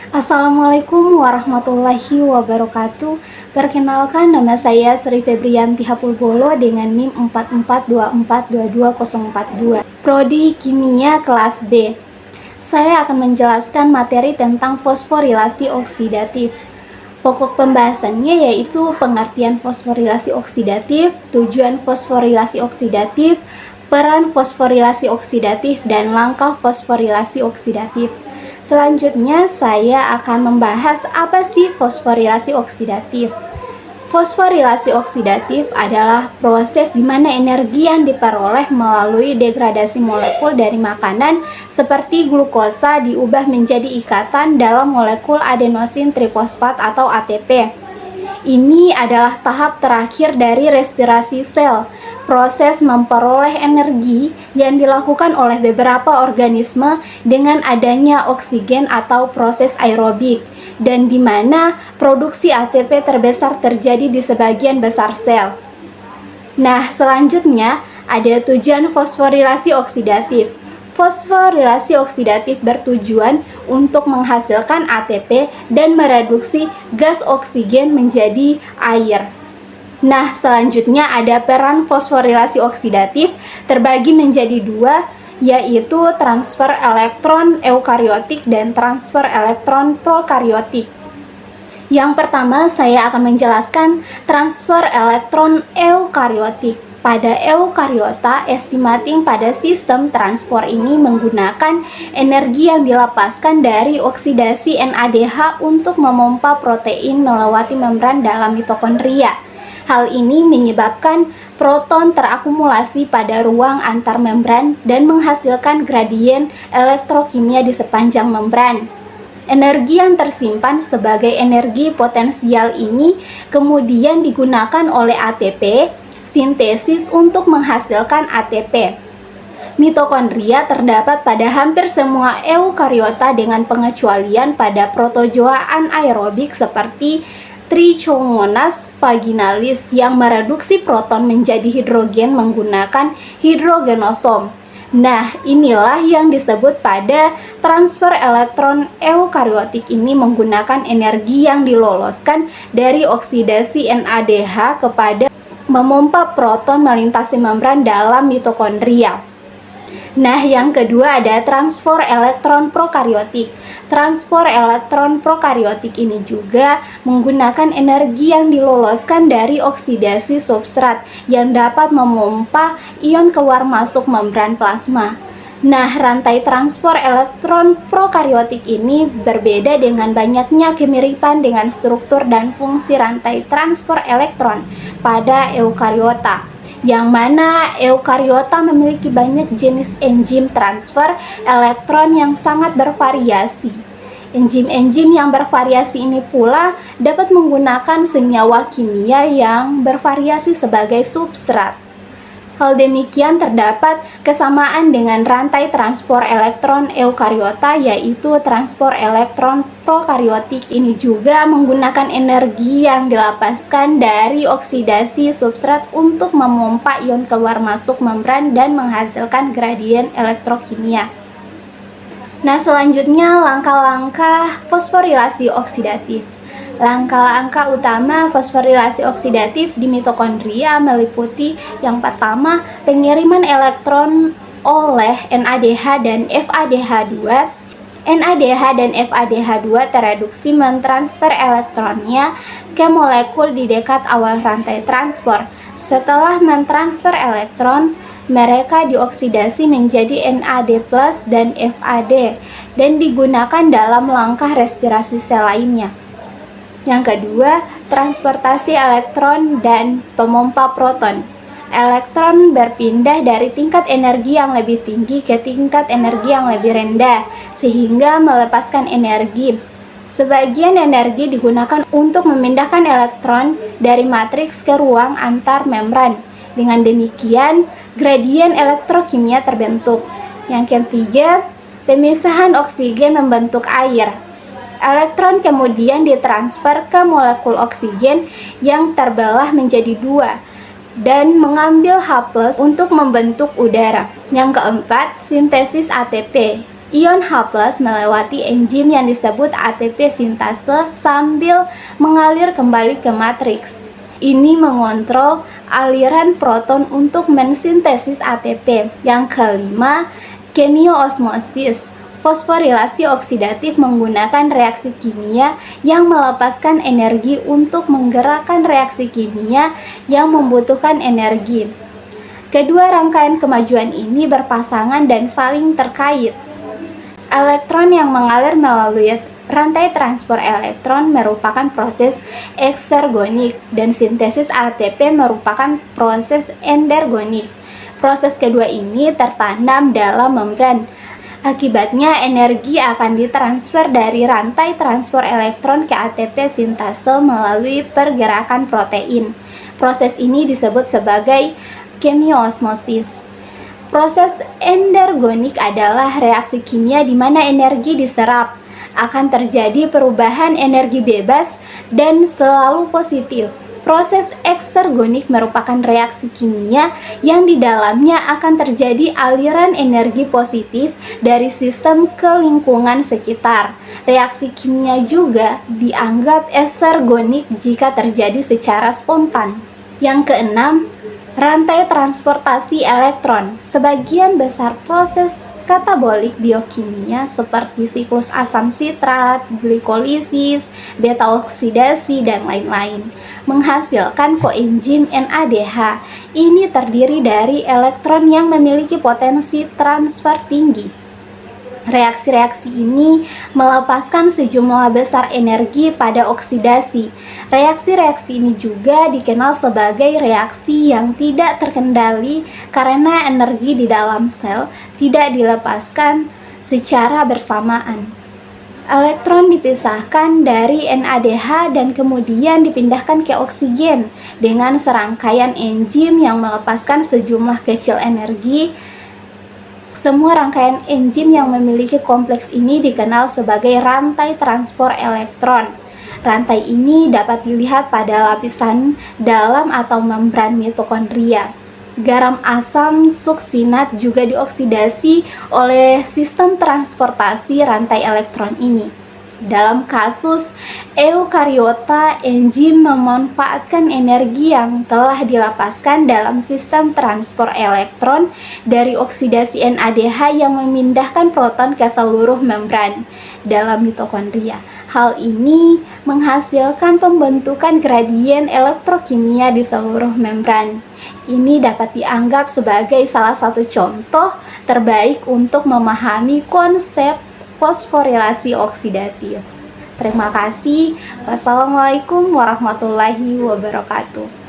Assalamualaikum warahmatullahi wabarakatuh. Perkenalkan, nama saya Sri Febrianti Hapulbolo dengan NIM 44242242. Prodi Kimia kelas B. Saya akan menjelaskan materi tentang fosforilasi oksidatif. Pokok pembahasannya yaitu pengertian fosforilasi oksidatif, tujuan fosforilasi oksidatif, peran fosforilasi oksidatif, dan langkah fosforilasi oksidatif. Selanjutnya saya akan membahas apa sih fosforilasi oksidatif. Fosforilasi oksidatif adalah proses di mana energi yang diperoleh melalui degradasi molekul dari makanan seperti glukosa diubah menjadi ikatan dalam molekul adenosin trifosfat atau ATP. Ini adalah tahap terakhir dari respirasi sel, proses memperoleh energi yang dilakukan oleh beberapa organisme dengan adanya oksigen atau proses aerobik, dan di mana produksi ATP terbesar terjadi di sebagian besar sel. Nah, selanjutnya ada tujuan fosforilasi oksidatif. Fosforilasi oksidatif bertujuan untuk menghasilkan ATP dan mereduksi gas oksigen menjadi air. Nah, selanjutnya ada peran fosforilasi oksidatif terbagi menjadi dua, yaitu transfer elektron eukariotik dan transfer elektron prokariotik. Yang pertama, saya akan menjelaskan transfer elektron eukariotik. Pada eukariota, estimating pada sistem transport ini menggunakan energi yang dilepaskan dari oksidasi NADH untuk memompa protein melewati membran dalam mitokondria. Hal ini menyebabkan proton terakumulasi pada ruang antar membran dan menghasilkan gradien elektrokimia di sepanjang membran. Energi yang tersimpan sebagai energi potensial ini kemudian digunakan oleh ATP sintesis untuk menghasilkan ATP. Mitokondria terdapat pada hampir semua eukariota dengan pengecualian pada protozoa anaerobik seperti Trichomonas vaginalis yang mereduksi proton menjadi hidrogen menggunakan hidrogenosom. Nah, inilah yang disebut pada transfer elektron eukariotik ini menggunakan energi yang diloloskan dari oksidasi NADH kepada memompa proton melintasi membran dalam mitokondria. Nah, yang kedua ada transfer elektron prokariotik. Transfer elektron prokariotik ini juga menggunakan energi yang diloloskan dari oksidasi substrat yang dapat memompa ion keluar masuk membran plasma. Nah, rantai transfer elektron prokariotik ini berbeda dengan banyaknya kemiripan dengan struktur dan fungsi rantai transfer elektron pada eukariota, yang mana eukariota memiliki banyak jenis enzim transfer elektron yang sangat bervariasi. Enzim-enzim yang bervariasi ini pula dapat menggunakan senyawa kimia yang bervariasi sebagai substrat. Hal demikian terdapat kesamaan dengan rantai transport elektron eukariota, yaitu transport elektron prokariotik ini juga menggunakan energi yang dilepaskan dari oksidasi substrat untuk memompa ion keluar masuk membran dan menghasilkan gradien elektrokimia. Nah, selanjutnya langkah-langkah fosforilasi oksidatif. Langkah-langkah utama fosforilasi oksidatif di mitokondria meliputi yang pertama, pengiriman elektron oleh NADH dan FADH2. NADH dan FADH2 tereduksi mentransfer elektronnya ke molekul di dekat awal rantai transport. Setelah mentransfer elektron, mereka dioksidasi menjadi NAD+ dan FAD dan digunakan dalam langkah respirasi sel lainnya. Yang kedua, transportasi elektron dan pemompa proton. Elektron berpindah dari tingkat energi yang lebih tinggi ke tingkat energi yang lebih rendah, sehingga melepaskan energi. Sebagian energi digunakan untuk memindahkan elektron dari matriks ke ruang antar membran. Dengan demikian, gradien elektrokimia terbentuk. Yang ketiga, pemisahan oksigen membentuk air. Elektron kemudian ditransfer ke molekul oksigen yang terbelah menjadi dua dan mengambil H+ untuk membentuk udara. Yang keempat, sintesis ATP. Ion H+ melewati enzim yang disebut ATP sintase sambil mengalir kembali ke matriks. Ini mengontrol aliran proton untuk mensintesis ATP. Yang kelima, kemioosmosis. Fosforilasi oksidatif menggunakan reaksi kimia yang melepaskan energi untuk menggerakkan reaksi kimia yang membutuhkan energi. Kedua rangkaian kemajuan ini berpasangan dan saling terkait. Elektron yang mengalir melalui rantai transport elektron merupakan proses eksergonik dan sintesis ATP merupakan proses endergonik. Proses kedua ini tertanam dalam membran. Akibatnya, energi akan ditransfer dari rantai transport elektron ke ATP sintase melalui pergerakan protein. Proses ini disebut sebagai kemioosmosis. Proses endergonik adalah reaksi kimia di mana energi diserap. Akan terjadi perubahan energi bebas dan selalu positif. Proses eksergonik merupakan reaksi kimia yang di dalamnya akan terjadi aliran energi positif dari sistem ke lingkungan sekitar. Reaksi kimia juga dianggap eksergonik jika terjadi secara spontan. Yang keenam, rantai transportasi elektron. Sebagian besar proses katabolik biokimia seperti siklus asam sitrat, glikolisis, beta oksidasi, dan lain-lain menghasilkan koenzim NADH. Ini terdiri dari elektron yang memiliki potensi transfer tinggi. Reaksi-reaksi ini melepaskan sejumlah besar energi pada oksidasi. Reaksi-reaksi ini juga dikenal sebagai reaksi yang tidak terkendali karena energi di dalam sel tidak dilepaskan secara bersamaan. Elektron dipisahkan dari NADH dan kemudian dipindahkan ke oksigen dengan serangkaian enzim yang melepaskan sejumlah kecil energi. Semua rangkaian enzim yang memiliki kompleks ini dikenal sebagai rantai transport elektron. Rantai ini dapat dilihat pada lapisan dalam atau membran mitokondria. Garam asam suksinat juga dioksidasi oleh sistem transportasi rantai elektron ini. Dalam kasus eukariota, enzim memanfaatkan energi yang telah dilepaskan dalam sistem transport elektron dari oksidasi NADH yang memindahkan proton ke seluruh membran dalam mitokondria. Hal ini menghasilkan pembentukan gradien elektrokimia di seluruh membran. Ini dapat dianggap sebagai salah satu contoh terbaik untuk memahami konsep fosforilasi oksidatif. Terima kasih. Wassalamualaikum warahmatullahi wabarakatuh.